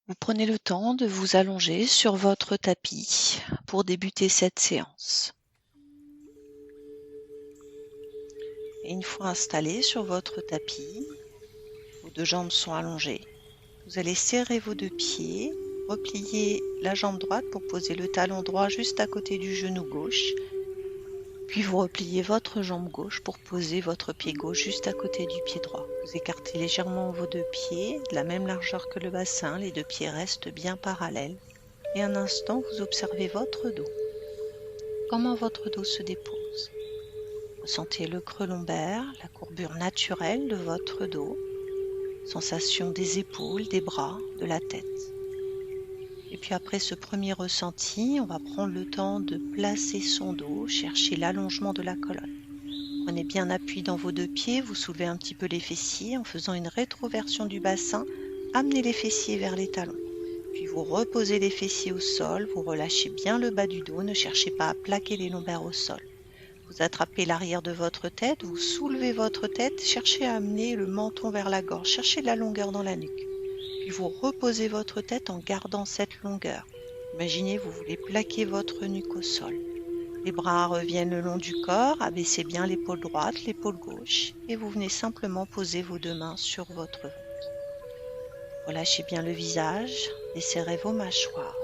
Vous prenez le temps de vous allonger sur votre tapis pour débuter cette séance. Et une fois installé sur votre tapis, vos deux jambes sont allongées. Vous allez serrer vos deux pieds, replier la jambe droite pour poser le talon droit juste à côté du genou gauche. Puis vous repliez votre jambe gauche pour poser votre pied gauche juste à côté du pied droit. Vous écartez légèrement vos deux pieds, de la même largeur que le bassin, les deux pieds restent bien parallèles. Et un instant, vous observez votre dos. Comment votre dos se dépose. Ressentez le creux lombaire, la courbure naturelle de votre dos, sensation des épaules, des bras, de la tête. Et puis après ce premier ressenti, on va prendre le temps de placer son dos, chercher l'allongement de la colonne. Prenez bien appui dans vos deux pieds, vous soulevez un petit peu les fessiers en faisant une rétroversion du bassin, amenez les fessiers vers les talons. Puis vous reposez les fessiers au sol, vous relâchez bien le bas du dos, ne cherchez pas à plaquer les lombaires au sol. Vous attrapez l'arrière de votre tête, vous soulevez votre tête, cherchez à amener le menton vers la gorge, cherchez de la longueur dans la nuque. Puis vous reposez votre tête en gardant cette longueur. Imaginez, vous voulez plaquer votre nuque au sol. Les bras reviennent le long du corps, abaissez bien l'épaule droite, l'épaule gauche et vous venez simplement poser vos deux mains sur votre ventre. Relâchez bien le visage, desserrez vos mâchoires.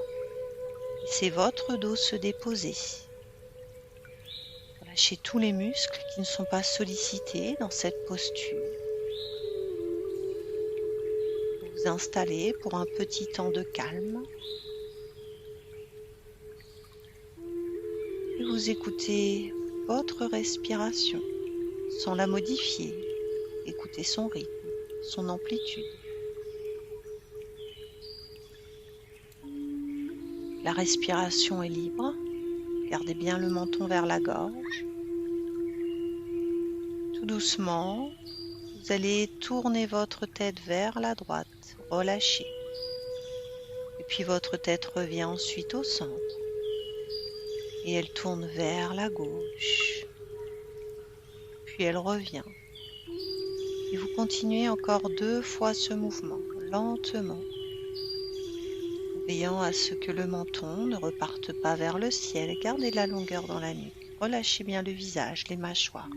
Laissez votre dos se déposer. Relâchez tous les muscles qui ne sont pas sollicités dans cette posture. Vous vous installez pour un petit temps de calme. Et vous écoutez votre respiration sans la modifier. Écoutez son rythme, son amplitude. La respiration est libre. Gardez bien le menton vers la gorge. Tout doucement, vous allez tourner votre tête vers la droite, relâchez. Et puis votre tête revient ensuite au centre. Et elle tourne vers la gauche. Puis elle revient. Et vous continuez encore 2 fois ce mouvement, lentement. Veillant à ce que le menton ne reparte pas vers le ciel. Gardez la longueur dans la nuque. Relâchez bien le visage, les mâchoires.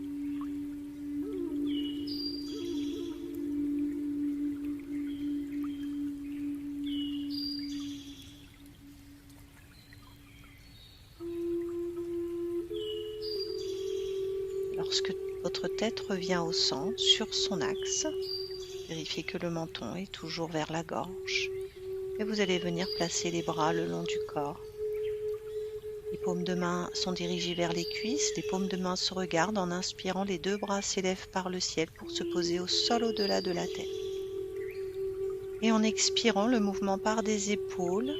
Lorsque votre tête revient au centre, sur son axe, vérifiez que le menton est toujours vers la gorge. Et vous allez venir placer les bras le long du corps. Les paumes de main sont dirigées vers les cuisses, les paumes de main se regardent. En inspirant, les 2 bras s'élèvent par le ciel pour se poser au sol au-delà de la tête. Et en expirant, le mouvement part des épaules,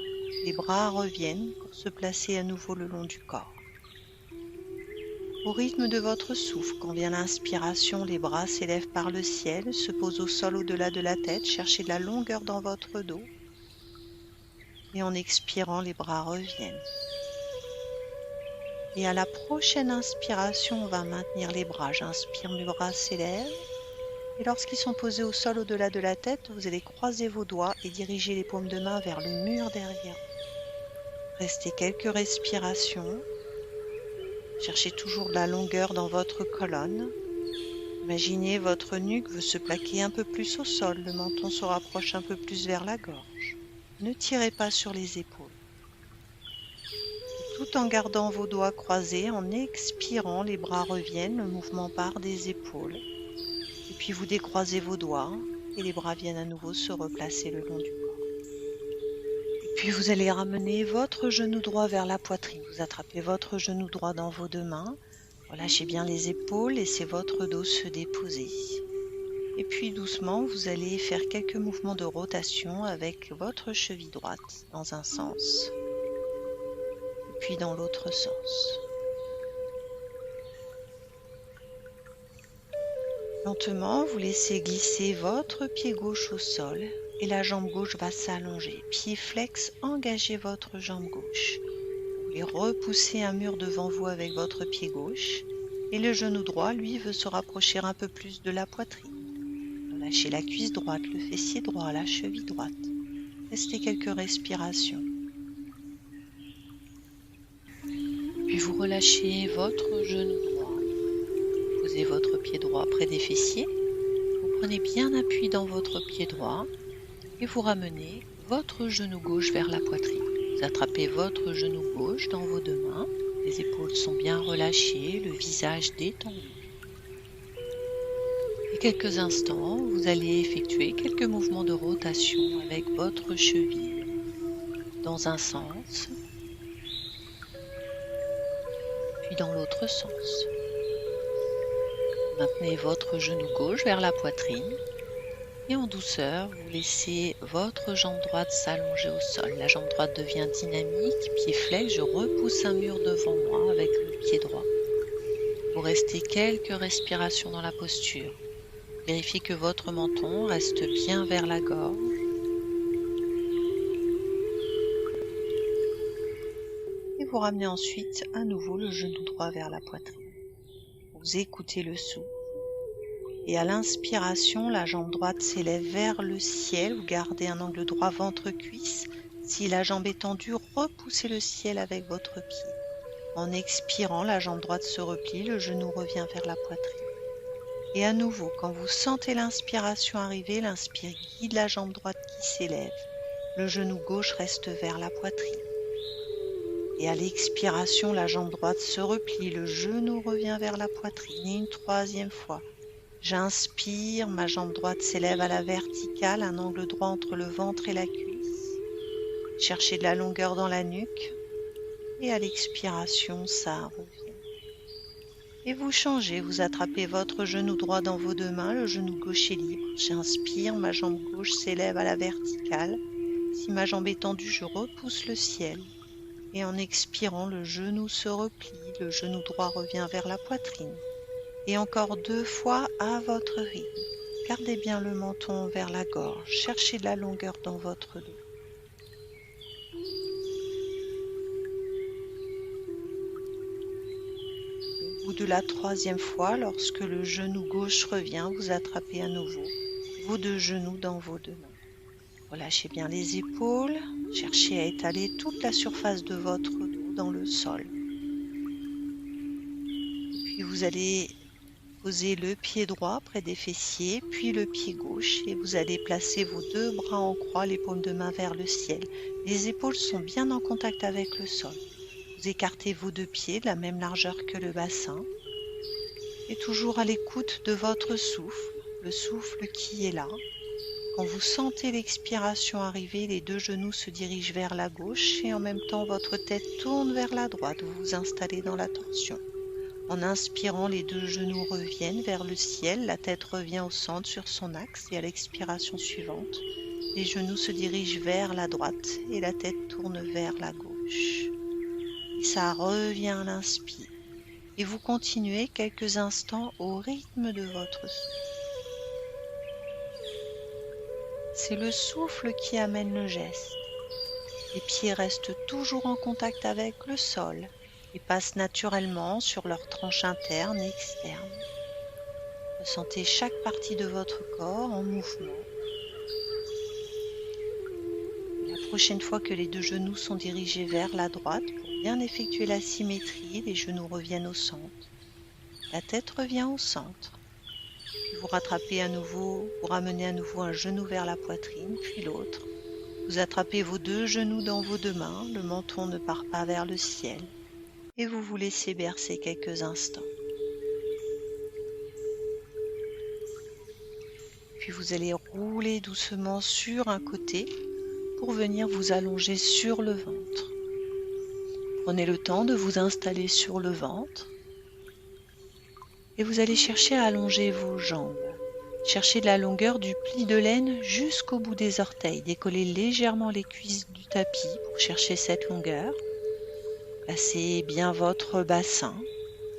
les bras reviennent pour se placer à nouveau le long du corps. Au rythme de votre souffle, quand vient l'inspiration, les bras s'élèvent par le ciel, se posent au sol au-delà de la tête, cherchez de la longueur dans votre dos. Et en expirant, les bras reviennent. Et à la prochaine inspiration, on va maintenir les bras. J'inspire, mes bras s'élèvent. Et lorsqu'ils sont posés au sol au-delà de la tête, vous allez croiser vos doigts et diriger les paumes de main vers le mur derrière. Restez quelques respirations. Cherchez toujours de la longueur dans votre colonne. Imaginez votre nuque veut se plaquer un peu plus au sol. Le menton se rapproche un peu plus vers la gorge. Ne tirez pas sur les épaules. Tout en gardant vos doigts croisés, en expirant, les bras reviennent, le mouvement part des épaules. Et puis vous décroisez vos doigts et les bras viennent à nouveau se replacer le long du corps. Et puis vous allez ramener votre genou droit vers la poitrine. Vous attrapez votre genou droit dans vos 2 mains. Relâchez bien les épaules, laissez votre dos se déposer. Et puis doucement, vous allez faire quelques mouvements de rotation avec votre cheville droite dans un sens. Puis dans l'autre sens. Lentement, vous laissez glisser votre pied gauche au sol et la jambe gauche va s'allonger. Pied flex, engagez votre jambe gauche. Vous voulez repousser un mur devant vous avec votre pied gauche et le genou droit, lui, veut se rapprocher un peu plus de la poitrine. Relâchez la cuisse droite, le fessier droit, la cheville droite. Restez quelques respirations. Puis vous relâchez votre genou droit. Posez votre pied droit près des fessiers. Vous prenez bien appui dans votre pied droit et vous ramenez votre genou gauche vers la poitrine. Vous attrapez votre genou gauche dans vos deux mains. Les épaules sont bien relâchées, le visage détendu. Et quelques instants, vous allez effectuer quelques mouvements de rotation avec votre cheville dans un sens, puis dans l'autre sens. Maintenez votre genou gauche vers la poitrine et en douceur, vous laissez votre jambe droite s'allonger au sol. La jambe droite devient dynamique, pied flex, je repousse un mur devant moi avec le pied droit. Vous restez quelques respirations dans la posture. Vérifiez que votre menton reste bien vers la gorge. Et vous ramenez ensuite à nouveau le genou droit vers la poitrine. Vous écoutez le souffle. Et à l'inspiration, la jambe droite s'élève vers le ciel. Vous gardez un angle droit ventre-cuisse. Si la jambe est tendue, repoussez le ciel avec votre pied. En expirant, la jambe droite se replie, le genou revient vers la poitrine. Et à nouveau, quand vous sentez l'inspiration arriver, l'inspire guide la jambe droite qui s'élève. Le genou gauche reste vers la poitrine. Et à l'expiration, la jambe droite se replie, le genou revient vers la poitrine. Et une troisième fois. J'inspire, ma jambe droite s'élève à la verticale, un angle droit entre le ventre et la cuisse. Cherchez de la longueur dans la nuque. Et à l'expiration, ça revient. Et vous changez, vous attrapez votre genou droit dans vos deux mains, le genou gauche est libre. J'inspire, ma jambe gauche s'élève à la verticale. Si ma jambe est tendue, je repousse le ciel. Et en expirant, le genou se replie, le genou droit revient vers la poitrine. Et encore deux fois à votre rythme. Gardez bien le menton vers la gorge, cherchez de la longueur dans votre dos. Au bout de la troisième fois, lorsque le genou gauche revient, vous attrapez à nouveau vos deux genoux dans vos deux mains. Relâchez bien les épaules, cherchez à étaler toute la surface de votre dos dans le sol. Et puis vous allez poser le pied droit près des fessiers, puis le pied gauche et vous allez placer vos deux bras en croix, les paumes de main vers le ciel. Les épaules sont bien en contact avec le sol. Vous écartez vos deux pieds de la même largeur que le bassin et toujours à l'écoute de votre souffle, le souffle qui est là. Quand vous sentez l'expiration arriver, les deux genoux se dirigent vers la gauche et en même temps votre tête tourne vers la droite. Vous vous installez dans la torsion. En inspirant, les deux genoux reviennent vers le ciel, la tête revient au centre sur son axe et à l'expiration suivante, les genoux se dirigent vers la droite et la tête tourne vers la gauche. Et ça revient à l'inspire. Et vous continuez quelques instants au rythme de votre souffle. C'est le souffle qui amène le geste. Les pieds restent toujours en contact avec le sol et passent naturellement sur leur tranche interne et externe. Ressentez chaque partie de votre corps en mouvement. La prochaine fois que les deux genoux sont dirigés vers la droite, pour bien effectuer la symétrie, les genoux reviennent au centre. La tête revient au centre. Puis vous rattrapez à nouveau, vous ramenez à nouveau un genou vers la poitrine, puis l'autre. Vous attrapez vos deux genoux dans vos deux mains, le menton ne part pas vers le ciel. Et vous vous laissez bercer quelques instants. Puis vous allez rouler doucement sur un côté pour venir vous allonger sur le ventre. Prenez le temps de vous installer sur le ventre et vous allez chercher à allonger vos jambes. Cherchez de la longueur du pli de laine jusqu'au bout des orteils. Décollez légèrement les cuisses du tapis pour chercher cette longueur. Placez bien votre bassin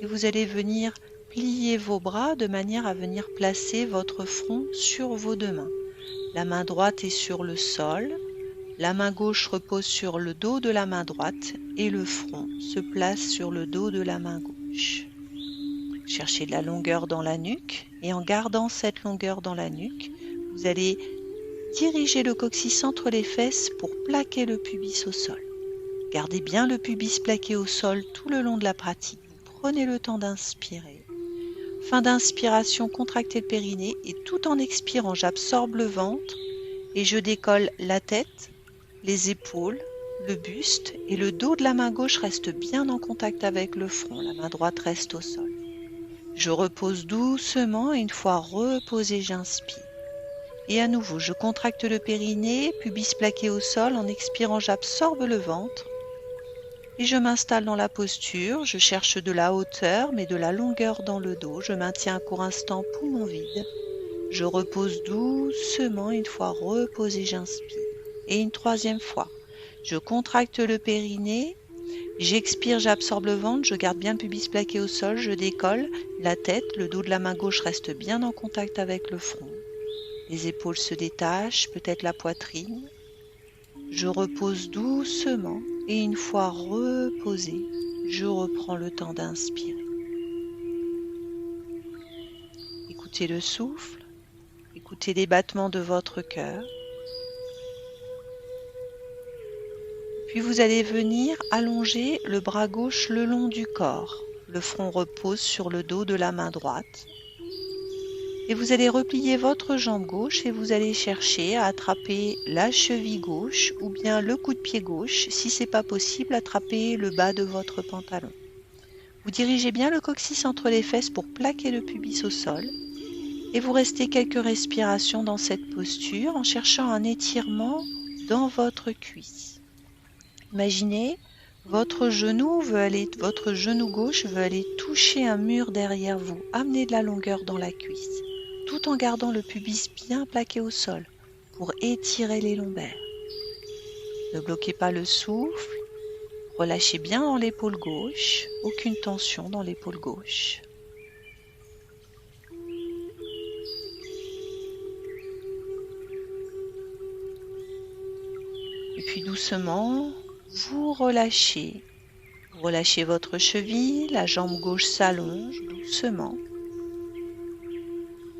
et vous allez venir plier vos bras de manière à venir placer votre front sur vos deux mains. La main droite est sur le sol, la main gauche repose sur le dos de la main droite et le front se place sur le dos de la main gauche. Cherchez de la longueur dans la nuque et en gardant cette longueur dans la nuque, vous allez dirigez le coccyx entre les fesses pour plaquer le pubis au sol. Gardez bien le pubis plaqué au sol tout le long de la pratique. Prenez le temps d'inspirer. Fin d'inspiration, contractez le périnée et tout en expirant, j'absorbe le ventre et je décolle la tête, les épaules, le buste et le dos de la main gauche reste bien en contact avec le front. La main droite reste au sol. Je repose doucement et une fois reposé, j'inspire. Et à nouveau, je contracte le périnée, pubis plaqué au sol. En expirant, j'absorbe le ventre. Et je m'installe dans la posture. Je cherche de la hauteur, mais de la longueur dans le dos. Je maintiens un court instant, poumon vide. Je repose doucement. Une fois reposé, j'inspire. Et une troisième fois, je contracte le périnée. J'expire, j'absorbe le ventre, je garde bien le pubis plaqué au sol, je décolle la tête, le dos de la main gauche reste bien en contact avec le front. Les épaules se détachent, peut-être la poitrine. Je repose doucement et une fois reposé, je reprends le temps d'inspirer. Écoutez le souffle, écoutez les battements de votre cœur. Puis vous allez venir allonger le bras gauche le long du corps. Le front repose sur le dos de la main droite. Et vous allez replier votre jambe gauche et vous allez chercher à attraper la cheville gauche ou bien le coude de pied gauche. Si ce n'est pas possible, attrapez le bas de votre pantalon. Vous dirigez bien le coccyx entre les fesses pour plaquer le pubis au sol. Et vous restez quelques respirations dans cette posture en cherchant un étirement dans votre cuisse. Imaginez, votre genou gauche veut aller toucher un mur derrière vous. Amenez de la longueur dans la cuisse, tout en gardant le pubis bien plaqué au sol pour étirer les lombaires. Ne bloquez pas le souffle, relâchez bien dans l'épaule gauche, aucune tension dans l'épaule gauche. Et puis doucement, vous relâchez votre cheville, la jambe gauche s'allonge doucement.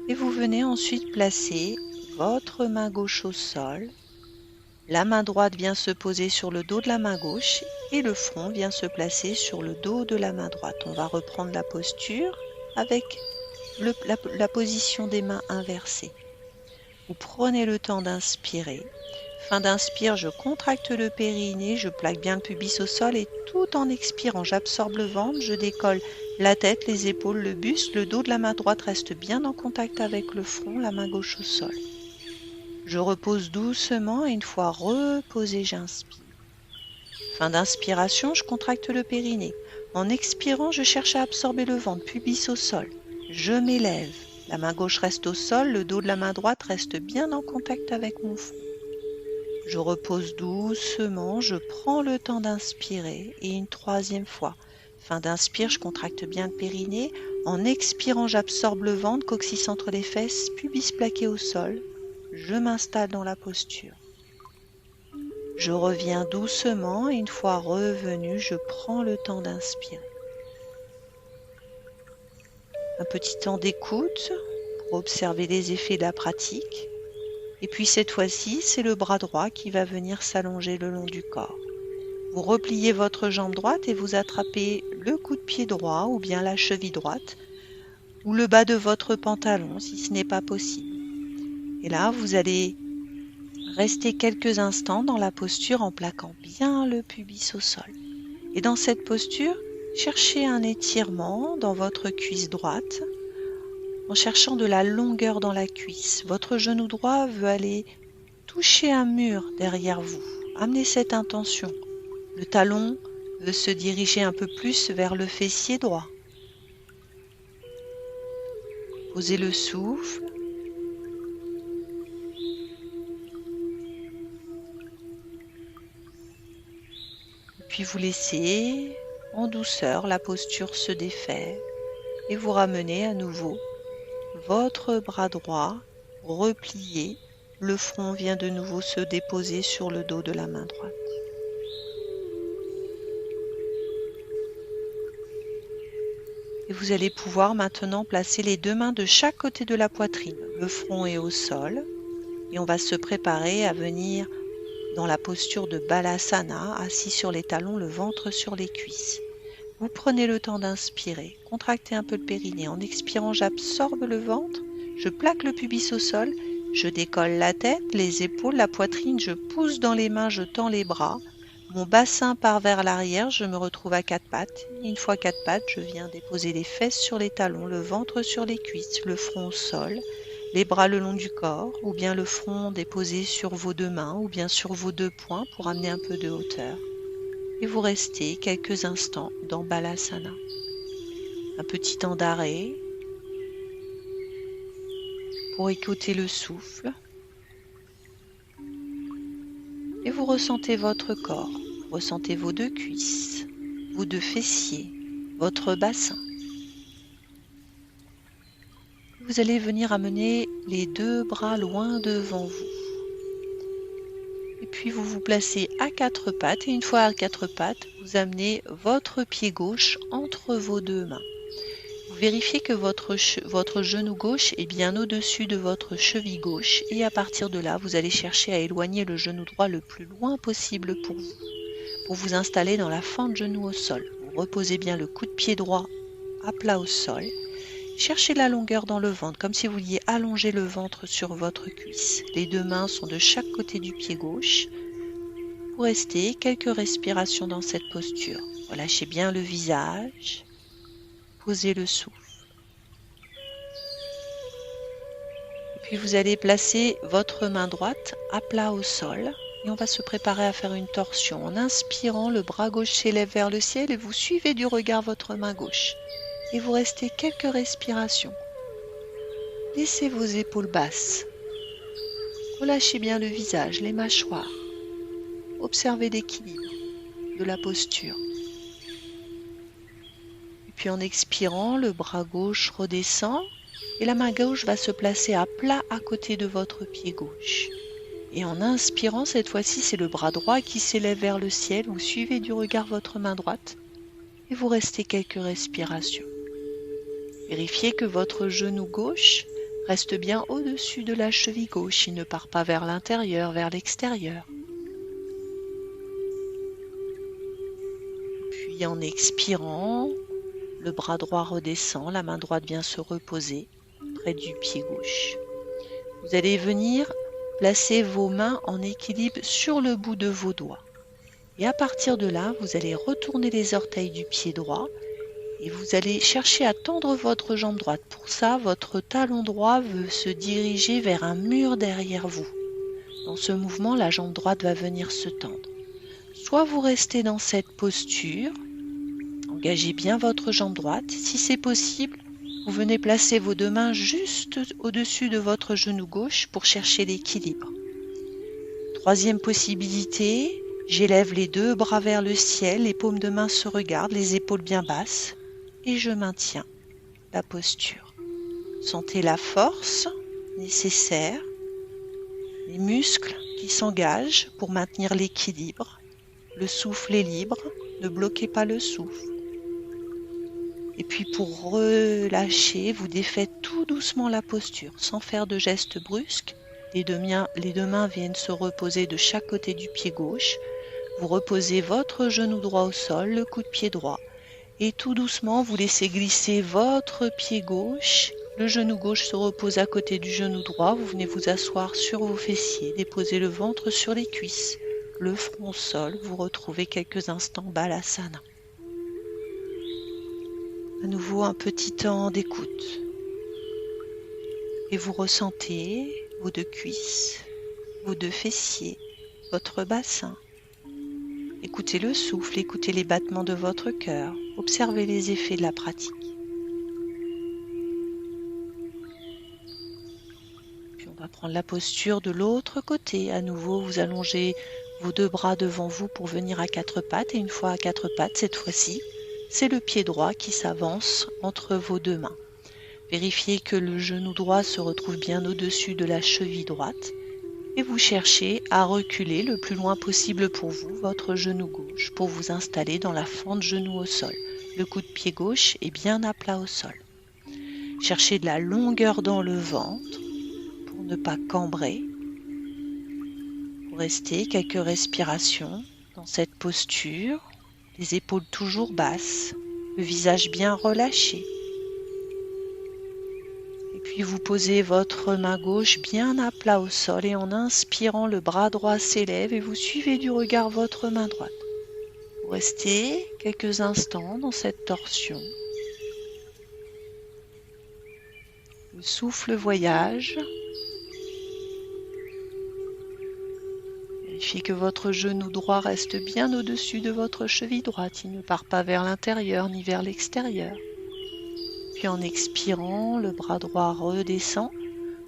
Et vous venez ensuite placer votre main gauche au sol. La main droite vient se poser sur le dos de la main gauche et le front vient se placer sur le dos de la main droite. On va reprendre la posture avec la position des mains inversées. Vous prenez le temps d'inspirer. Fin d'inspire, je contracte le périnée, je plaque bien le pubis au sol et tout en expirant, j'absorbe le ventre, je décolle la tête, les épaules, le buste, le dos de la main droite reste bien en contact avec le front, la main gauche au sol. Je repose doucement et une fois reposé, j'inspire. Fin d'inspiration, je contracte le périnée. En expirant, je cherche à absorber le ventre, pubis au sol. Je m'élève. La main gauche reste au sol, le dos de la main droite reste bien en contact avec mon front. Je repose doucement, je prends le temps d'inspirer et une troisième fois. Fin d'inspire, je contracte bien le périnée. En expirant, j'absorbe le ventre, coccyx entre les fesses, pubis plaqué au sol. Je m'installe dans la posture. Je reviens doucement et une fois revenu, je prends le temps d'inspirer. Un petit temps d'écoute pour observer les effets de la pratique. Et puis cette fois-ci, c'est le bras droit qui va venir s'allonger le long du corps. Vous repliez votre jambe droite et vous attrapez le coup de pied droit ou bien la cheville droite ou le bas de votre pantalon si ce n'est pas possible. Et là, vous allez rester quelques instants dans la posture en plaquant bien le pubis au sol. Et dans cette posture, cherchez un étirement dans votre cuisse droite en cherchant de la longueur dans la cuisse. Votre genou droit veut aller toucher un mur derrière vous. Amenez cette intention. Le talon veut se diriger un peu plus vers le fessier droit. Posez le souffle. Puis vous laissez en douceur la posture se défaire et vous ramenez à nouveau votre bras droit replié. Le front vient de nouveau se déposer sur le dos de la main droite. Et vous allez pouvoir maintenant placer les deux mains de chaque côté de la poitrine. Le front est au sol. Et on va se préparer à venir dans la posture de Balasana, assis sur les talons, le ventre sur les cuisses. Vous prenez le temps d'inspirer, contractez un peu le périnée. En expirant, j'absorbe le ventre, je plaque le pubis au sol, je décolle la tête, les épaules, la poitrine, je pousse dans les mains, je tends les bras. Mon bassin part vers l'arrière, je me retrouve à quatre pattes. Une fois quatre pattes, je viens déposer les fesses sur les talons, le ventre sur les cuisses, le front au sol, les bras le long du corps, ou bien le front déposé sur vos deux mains, ou bien sur vos deux poings pour amener un peu de hauteur. Et vous restez quelques instants dans Balasana. Un petit temps d'arrêt pour écouter le souffle. Et vous ressentez votre corps. Vous ressentez vos deux cuisses, vos deux fessiers, votre bassin. Vous allez venir amener les deux bras loin devant vous. Et puis vous vous placez à quatre pattes. Et une fois à quatre pattes, vous amenez votre pied gauche entre vos deux mains. Vous vérifiez que votre genou gauche est bien au-dessus de votre cheville gauche. Et à partir de là, vous allez chercher à éloigner le genou droit le plus loin possible pour vous installer dans la fente genou au sol. Vous reposez bien le coude de pied droit à plat au sol. Cherchez la longueur dans le ventre, comme si vous vouliez allonger le ventre sur votre cuisse. Les deux mains sont de chaque côté du pied gauche. Vous restez quelques respirations dans cette posture. Relâchez bien le visage. Posez le souffle. Et puis vous allez placer votre main droite à plat au sol. Et on va se préparer à faire une torsion. En inspirant, le bras gauche s'élève vers le ciel et vous suivez du regard votre main gauche. Et vous restez quelques respirations. Laissez vos épaules basses. Relâchez bien le visage, les mâchoires. Observez l'équilibre de la posture. Et puis en expirant, le bras gauche redescend et la main gauche va se placer à plat à côté de votre pied gauche. Et en inspirant, cette fois-ci, c'est le bras droit qui s'élève vers le ciel. Vous suivez du regard votre main droite et vous restez quelques respirations. Vérifiez que votre genou gauche reste bien au-dessus de la cheville gauche. Il ne part pas vers l'intérieur, vers l'extérieur. Puis en expirant, le bras droit redescend, la main droite vient se reposer près du pied gauche. Vous allez venir placer vos mains en équilibre sur le bout de vos doigts. Et à partir de là, vous allez retourner les orteils du pied droit et vous allez chercher à tendre votre jambe droite. Pour ça, votre talon droit veut se diriger vers un mur derrière vous. Dans ce mouvement, la jambe droite va venir se tendre. Soit vous restez dans cette posture, engagez bien votre jambe droite. Si c'est possible, vous venez placer vos deux mains juste au-dessus de votre genou gauche pour chercher l'équilibre. Troisième possibilité, j'élève les deux bras vers le ciel, les paumes de main se regardent, les épaules bien basses et je maintiens la posture. Sentez la force nécessaire, les muscles qui s'engagent pour maintenir l'équilibre. Le souffle est libre, ne bloquez pas le souffle. Et puis pour relâcher, vous défaites tout doucement la posture, sans faire de gestes brusques. Les deux mains viennent se reposer de chaque côté du pied gauche. Vous reposez votre genou droit au sol, le coude de pied droit. Et tout doucement, vous laissez glisser votre pied gauche. Le genou gauche se repose à côté du genou droit. Vous venez vous asseoir sur vos fessiers, déposer le ventre sur les cuisses, le front au sol. Vous retrouvez quelques instants Balasana. À nouveau un petit temps d'écoute. Et vous ressentez vos deux cuisses, vos deux fessiers, votre bassin. Écoutez le souffle, écoutez les battements de votre cœur. Observez les effets de la pratique. Puis on va prendre la posture de l'autre côté. À nouveau, vous allongez vos deux bras devant vous pour venir à quatre pattes. Et une fois à quatre pattes, cette fois-ci, c'est le pied droit qui s'avance entre vos deux mains. Vérifiez que le genou droit se retrouve bien au-dessus de la cheville droite. Et vous cherchez à reculer le plus loin possible pour vous votre genou gauche pour vous installer dans la fente genou au sol. Le coude de pied gauche est bien à plat au sol. Cherchez de la longueur dans le ventre pour ne pas cambrer. Vous restez quelques respirations dans cette posture, les épaules toujours basses, le visage bien relâché. Et puis vous posez votre main gauche bien à plat au sol et en inspirant, le bras droit s'élève et vous suivez du regard votre main droite. Vous restez quelques instants dans cette torsion. Le souffle voyage. Vérifiez que votre genou droit reste bien au-dessus de votre cheville droite. Il ne part pas vers l'intérieur ni vers l'extérieur. Puis en expirant, le bras droit redescend.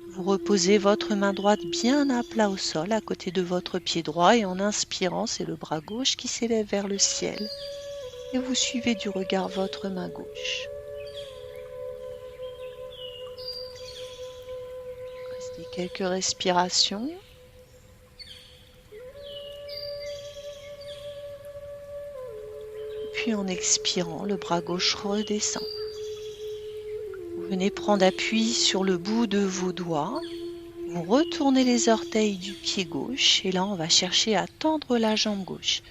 Vous reposez votre main droite bien à plat au sol, à côté de votre pied droit. Et en inspirant, c'est le bras gauche qui s'élève vers le ciel. Et vous suivez du regard votre main gauche. Restez quelques respirations. Puis en expirant, le bras gauche redescend. Vous venez prendre appui sur le bout de vos doigts. Vous retournez les orteils du pied gauche et là on va chercher à tendre la jambe gauche.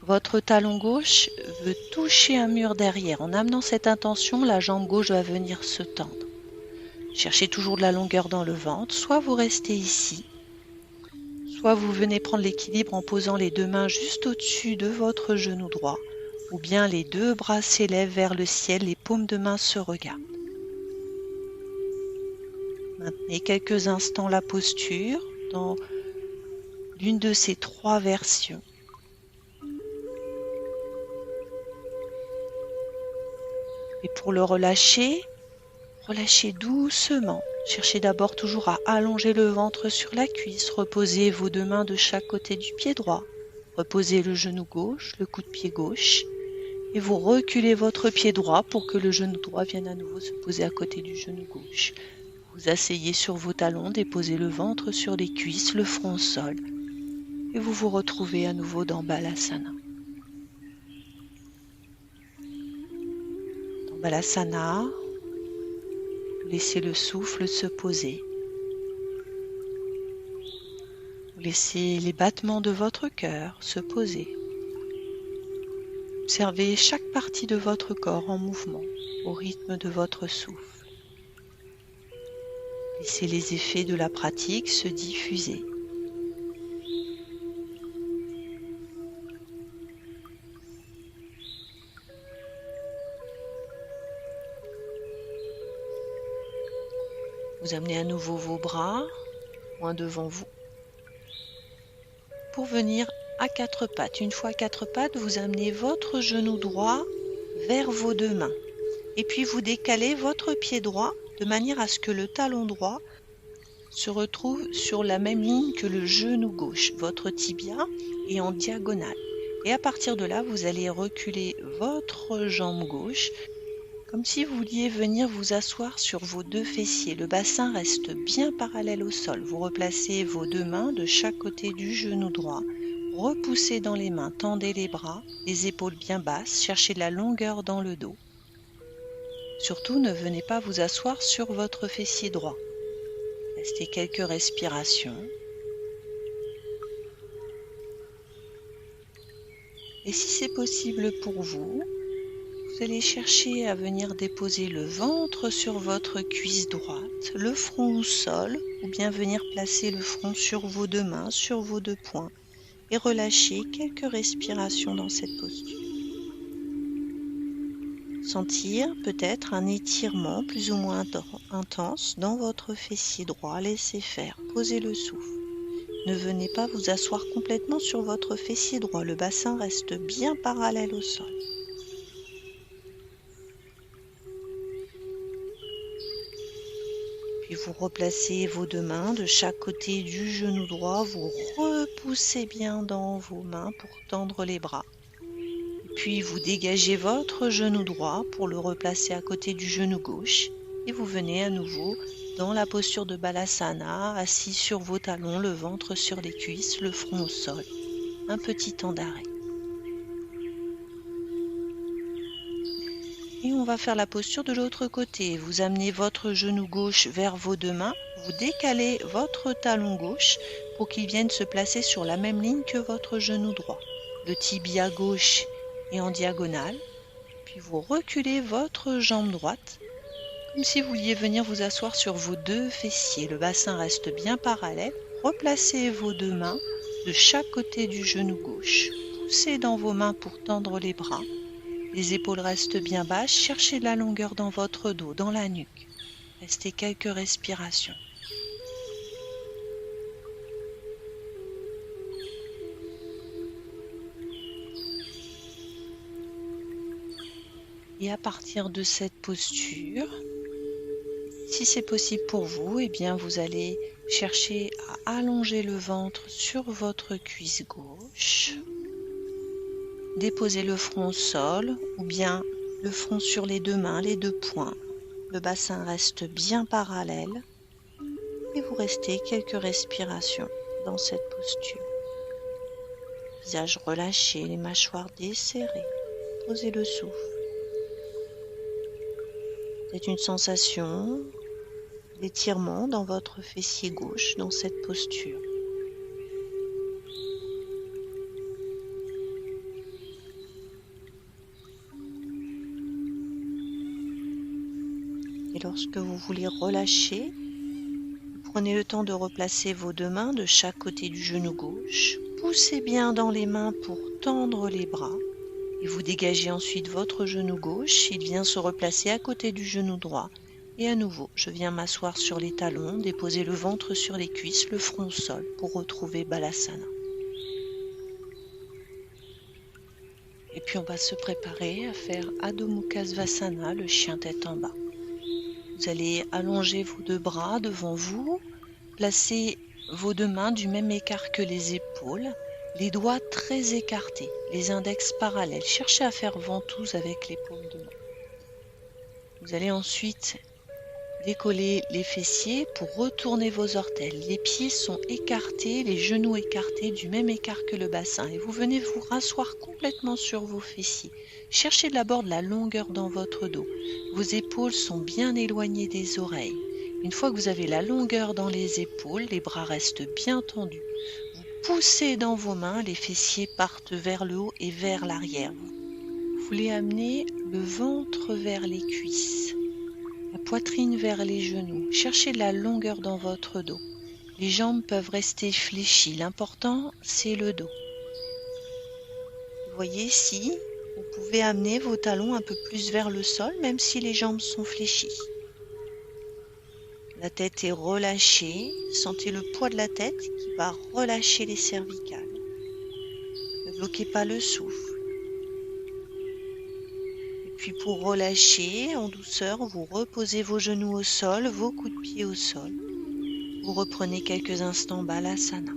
Votre talon gauche veut toucher un mur derrière. En amenant cette intention, la jambe gauche va venir se tendre. Cherchez toujours de la longueur dans le ventre. Soit vous restez ici, soit vous venez prendre l'équilibre en posant les deux mains juste au-dessus de votre genou droit. Ou bien les deux bras s'élèvent vers le ciel, les paumes de main se regardent. Maintenez quelques instants la posture dans l'une de ces trois versions. Et pour le relâcher, relâchez doucement. Cherchez d'abord toujours à allonger le ventre sur la cuisse. Reposez vos deux mains de chaque côté du pied droit. Reposez le genou gauche, le coude pied gauche. Et vous reculez votre pied droit pour que le genou droit vienne à nouveau se poser à côté du genou gauche. Vous asseyez sur vos talons, déposez le ventre sur les cuisses, le front au sol. Et vous vous retrouvez à nouveau dans Balasana. Dans Balasana, vous laissez le souffle se poser. Vous laissez les battements de votre cœur se poser. Observez chaque partie de votre corps en mouvement, au rythme de votre souffle. Laissez les effets de la pratique se diffuser. Vous amenez à nouveau vos bras loin devant vous pour venir à quatre pattes. Une fois à quatre pattes, vous amenez votre genou droit vers vos deux mains. Et puis vous décalez votre pied droit de manière à ce que le talon droit se retrouve sur la même ligne que le genou gauche. Votre tibia est en diagonale. Et à partir de là, vous allez reculer votre jambe gauche comme si vous vouliez venir vous asseoir sur vos deux fessiers. Le bassin reste bien parallèle au sol. Vous replacez vos deux mains de chaque côté du genou droit. Repoussez dans les mains, tendez les bras, les épaules bien basses, cherchez de la longueur dans le dos. Surtout, ne venez pas vous asseoir sur votre fessier droit. Restez quelques respirations. Et si c'est possible pour vous, vous allez chercher à venir déposer le ventre sur votre cuisse droite, le front au sol, ou bien venir placer le front sur vos deux mains, sur vos deux poings, et relâcher quelques respirations dans cette posture. Sentir peut-être un étirement plus ou moins intense dans votre fessier droit. Laissez faire, posez le souffle. Ne venez pas vous asseoir complètement sur votre fessier droit. Le bassin reste bien parallèle au sol. Puis vous replacez vos deux mains de chaque côté du genou droit. Vous repoussez bien dans vos mains pour tendre les bras. Puis vous dégagez votre genou droit pour le replacer à côté du genou gauche et vous venez à nouveau dans la posture de Balasana, assis sur vos talons, le ventre sur les cuisses, le front au sol. Un petit temps d'arrêt. Et on va faire la posture de l'autre côté. Vous amenez votre genou gauche vers vos deux mains, vous décalez votre talon gauche pour qu'il vienne se placer sur la même ligne que votre genou droit. Le tibia gauche est en diagonale, puis vous reculez votre jambe droite, comme si vous vouliez venir vous asseoir sur vos deux fessiers. Le bassin reste bien parallèle. Replacez vos deux mains de chaque côté du genou gauche. Poussez dans vos mains pour tendre les bras. Les épaules restent bien basses. Cherchez de la longueur dans votre dos, dans la nuque. Restez quelques respirations. Et à partir de cette posture, si c'est possible pour vous, eh bien vous allez chercher à allonger le ventre sur votre cuisse gauche. Déposez le front au sol ou bien le front sur les deux mains, les deux poings. Le bassin reste bien parallèle et vous restez quelques respirations dans cette posture. Visage relâché, les mâchoires desserrées. Posez le souffle. C'est une sensation d'étirement dans votre fessier gauche dans cette posture. Et lorsque vous voulez relâcher, prenez le temps de replacer vos deux mains de chaque côté du genou gauche. Poussez bien dans les mains pour tendre les bras. Et vous dégagez ensuite votre genou gauche. Il vient se replacer à côté du genou droit. Et à nouveau, je viens m'asseoir sur les talons, déposer le ventre sur les cuisses, le front au sol pour retrouver Balasana. Et puis on va se préparer à faire Adho Mukha Svasana, le chien tête en bas. Vous allez allonger vos deux bras devant vous, placer vos deux mains du même écart que les épaules, les doigts très écartés, les index parallèles. Cherchez à faire ventouse avec les paumes de main. Vous allez ensuite décoller les fessiers pour retourner vos orteils. Les pieds sont écartés, les genoux écartés du même écart que le bassin. Et vous venez vous rasseoir complètement sur vos fessiers. Cherchez d'abord de la longueur dans votre dos. Vos épaules sont bien éloignées des oreilles. Une fois que vous avez la longueur dans les épaules, les bras restent bien tendus. Vous poussez dans vos mains, les fessiers partent vers le haut et vers l'arrière. Vous voulez amener le ventre vers les cuisses. La poitrine vers les genoux. Cherchez de la longueur dans votre dos. Les jambes peuvent rester fléchies. L'important, c'est le dos. Vous voyez ici, vous pouvez amener vos talons un peu plus vers le sol, même si les jambes sont fléchies. La tête est relâchée. Sentez le poids de la tête qui va relâcher les cervicales. Ne bloquez pas le souffle. Puis pour relâcher en douceur, vous reposez vos genoux au sol, vos coudes de pied au sol. Vous reprenez quelques instants Balasana.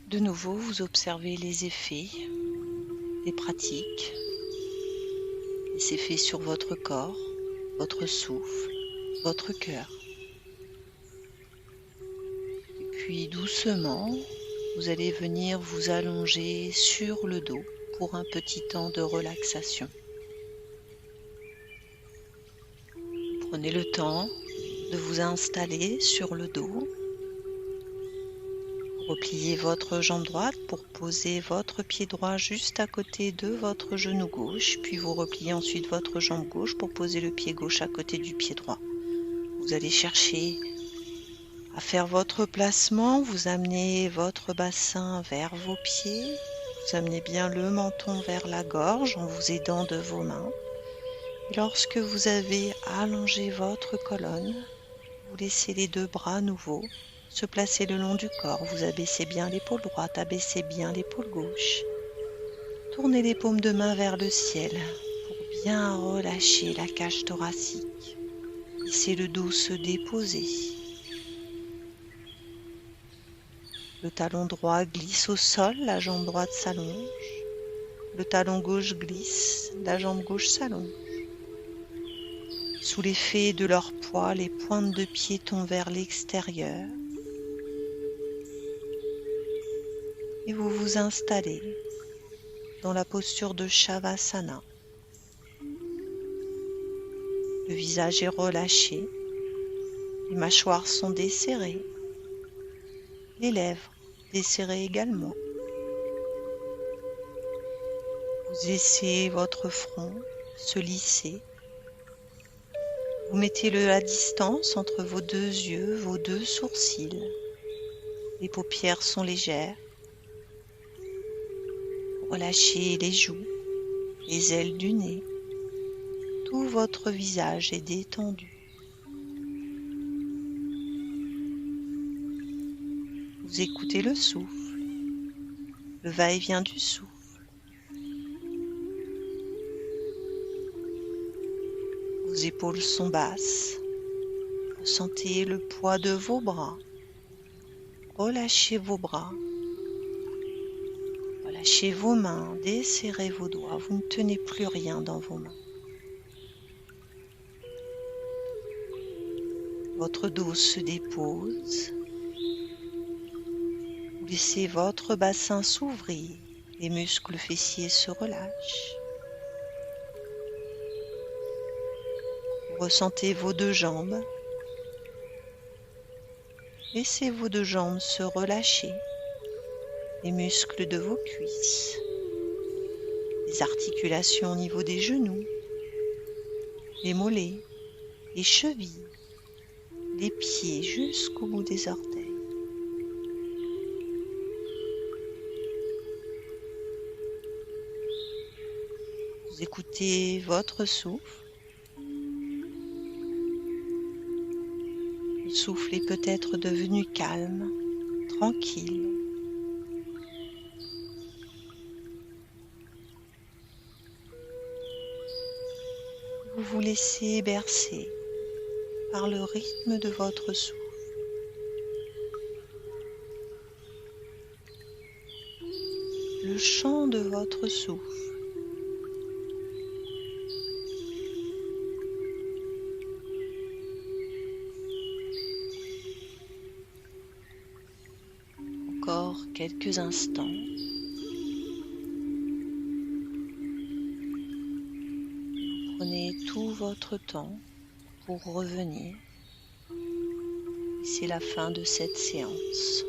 De nouveau, vous observez les effets des pratiques, les effets sur votre corps, votre souffle, votre cœur. Et puis doucement, vous allez venir vous allonger sur le dos pour un petit temps de relaxation. Prenez le temps de vous installer sur le dos. Repliez votre jambe droite pour poser votre pied droit juste à côté de votre genou gauche. Puis vous repliez ensuite votre jambe gauche pour poser le pied gauche à côté du pied droit. Vous allez chercher à faire votre placement, vous amenez votre bassin vers vos pieds, vous amenez bien le menton vers la gorge en vous aidant de vos mains. Et lorsque vous avez allongé votre colonne, vous laissez les deux bras nouveaux se placer le long du corps. Vous abaissez bien l'épaule droite, abaissez bien l'épaule gauche. Tournez les paumes de main vers le ciel pour bien relâcher la cage thoracique. Laissez le dos se déposer. Le talon droit glisse au sol, la jambe droite s'allonge. Le talon gauche glisse, la jambe gauche s'allonge. Sous l'effet de leur poids, les pointes de pied tombent vers l'extérieur. Et vous vous installez dans la posture de Shavasana. Le visage est relâché. Les mâchoires sont desserrées, les lèvres desserrées également. Vous laissez votre front se lisser. Vous mettez-le à distance entre vos deux yeux, vos deux sourcils. Les paupières sont légères. Relâchez les joues, les ailes du nez. Tout votre visage est détendu. Vous écoutez le souffle, le va-et-vient du souffle. Vos épaules sont basses. Ressentez le poids de vos bras. Relâchez vos bras. Relâchez vos mains, desserrez vos doigts. Vous ne tenez plus rien dans vos mains. Votre dos se dépose. Vous laissez votre bassin s'ouvrir. Les muscles fessiers se relâchent. Vous ressentez vos deux jambes. Laissez vos deux jambes se relâcher. Les muscles de vos cuisses. Les articulations au niveau des genoux. Les mollets. Les chevilles. Les pieds jusqu'au bout des orteils. Vous écoutez votre souffle. Le souffle est peut-être devenu calme, tranquille. Vous vous laissez bercer par le rythme de votre souffle. Le chant de votre souffle. Encore quelques instants. Vous prenez tout votre temps pour revenir. Et c'est la fin de cette séance.